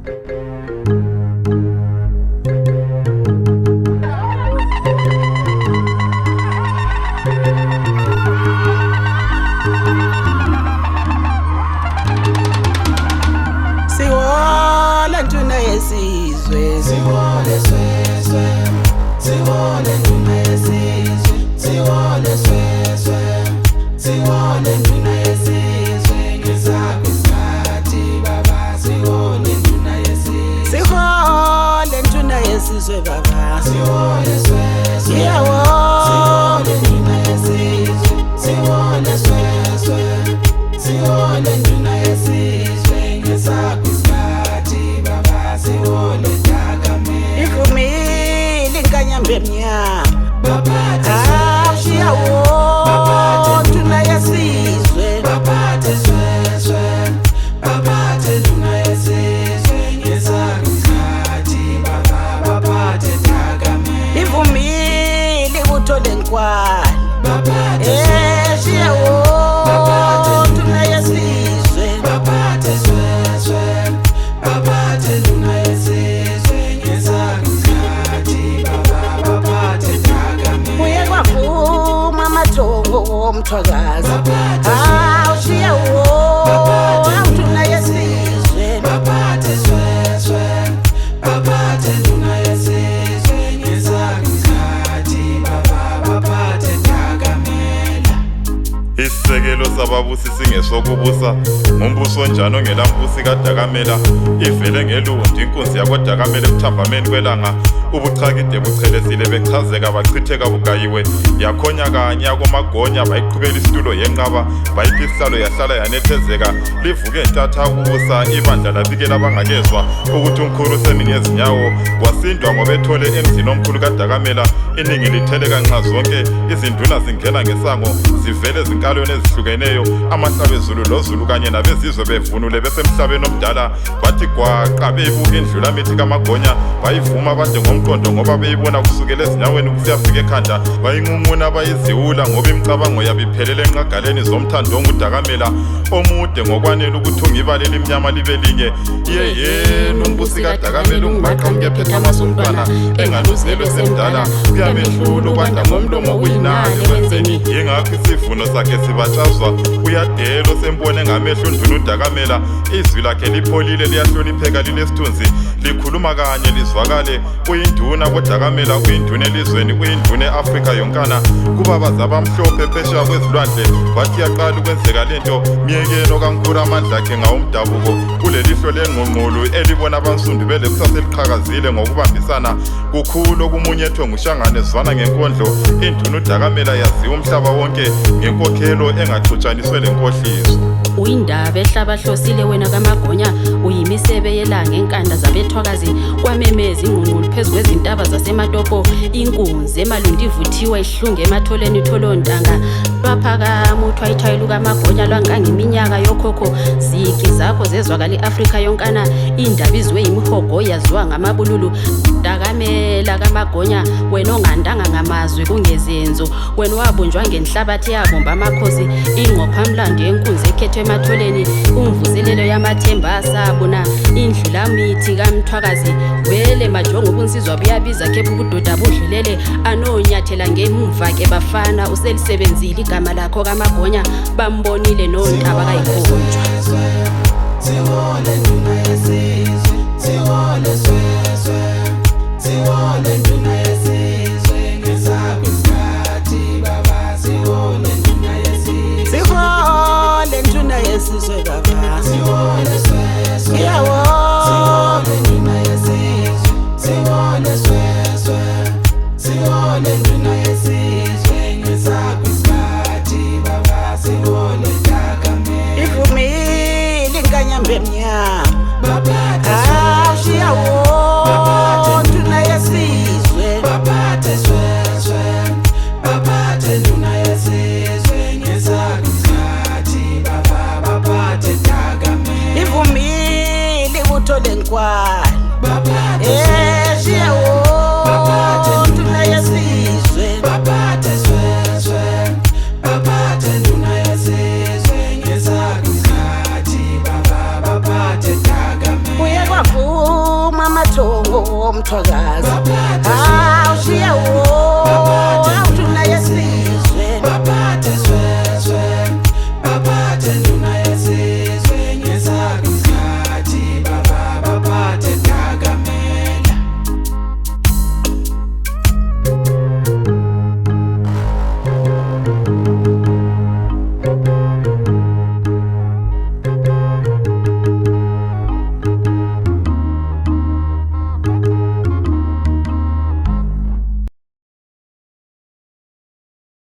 Siwole nduna yesizwe, siwole sweswe, siwole nduna yesizwe, siwole sweswe, siwole nduna yesizwe, ngesakho isikhathi baba, siwole nduna yesizwe, siwole nduna yesizwe baba, siwole sweswe, siwole nduna yesizwe, siwole sweswe, siwole nduna yesizwe, ngesakho isikhathi baba, siwole Dakamele, ivumile inkanyambe emnyama baphathe ashiyawo nduna yesizwe, baphathe sweswe, baphathe nduna yesizwe, ngesakho isikhathi baba, baphathe Dakamele, ivumile uthole nkwani baphathe ashiyawo nduna yesizwe, baphathe sweswe, baphathe nduna yesizwe, ngesakho isikhathi baba, baphathe Dakamele, uye kwavuma amathongo womthwakazi awushiyawo nduna yesizwe, baphathe sweswe, baphathe nduna yesizwe, ngesakho isikhathi baba, baphathe Dakamele. Isisekelo sababusi singesokubusa ngumbuso njalo ongelambusi kaDakamele ivele ngelundi inkunzi yakwaDakamele ekuthambameni kwelanga ubuchakide buchelesile bechazeka bachitheka bugayiwe yakhonya kanye yakomagonya bayiqhubela isitulo yenqaba bayiphi isihlalo yahlala yanethezeka livuke ntatha kubusa ibandla labikela abangakezwa ukuthi umkhulu semi ngezinyawo wasindwa ngoba ethole emzini omkhulu kaDakamele iningi litheleka nxa zonke izinduna zingena ngesango zivele zinkalweni ezihlukeneyo amahlabezulu lozulu kanye nabezizwe bevunule besemhlabeni omdala bathi gwaqa beyibuka indlulamithi kamagonya bayivuma bade ngomqondo ngoba beyibona kusukela ezinyaweni kusiyafika ekhanda bayinqunquna bayiziwula ngoba imicabango yabo iphelele enqagaleni zomthando onguDakamele omude ngokwanele ukuthi ungibalele imnyama libe linye yeyena umbusi kaDakamele ungibaqamuke phethe amasumntwana engaluzelwe semdala kuyamehlula ukwanda ngomlomo kuyinani wenzeni yingakho isivuno sakhe sibatshazwa uyadelo sembone ngamehlo unduna uDakamele izwi lakhe lipholile liyahlonipheka linesithunzi likhuluma kanye lizwakale uyinduna koDakamele uyinduna elizweni uyinduna eAfrika yonkana kubabaza abamhlophe phesheya kwezilwandle bathi yaqala ukwenzeka lento myekeno kankulu amandla akhe ngawomdabuko kulelihlo lengqungqulu elibona abansundu bele kusasa eliqhakazile ngokubambisana kukhulu okumunyethwe ngushangane ezwana ngenkondlo induna uDakamele yaziwa umhlaba wonke ngenkokhelo engaxutshaniswe lenkohliso uyindaba ehlabahlosile wena kamagonya uyimisebe yelanga enkanda zabethwakazi kwamemeza ingqungqulu phezu kwezintaba zasematopo inkunzi emalundi ivuthiwe ihlunge ematholeni itholontanga lwaphakama uthwayithwayi lukamagonya lwangangeminyaka yokhokho zigi zakho zezwakala i-Afrika yonkana indaba izwe yimihogo yaziwa ngamabululu Dakamele kamagonya wena ongandanga ngamazwi kungezenzo wena wabunjwa ngenhlabathi yabomba amakhosi ingqophamlando yenkunzi ekhethwe ematholeni umvuselelo yamathemba asabona indlulamithi kamthwakazi wele majongo ubunsizwa buyabiza kepha ubudoda budlulele anonyathela ngemva ke bafana uselisebenzile igama lakho kamagonya bambonile nontaba kayikhonjwa siwole nduna yesizwe, siwole sweswe, siwole nduna yesizwe, ngesakho isikhathi baba, siwole nduna yesizwe, siwole nduna yesizwe baba, siwole sweswe, siwole nduna yesizwe, siwole sweswe, siwole nduna yesizwe, ngesakho isikhathi baba, siwole Dakamele, ivumile inkanyambe emnyama ashiyawo nduna yesizwe, baphathe sweswe, baphathe nduna yesizwe, ngesakho isikhathi baba, baphathe Dakamele, ivumile uthole nkwani ashiyawo nduna yesizwe, baphathe sweswe, baphathe nduna yesizwe, ngesakho isikhathi baba, baphathe Dakamele, uye kwavuma womthwakazi, ushiye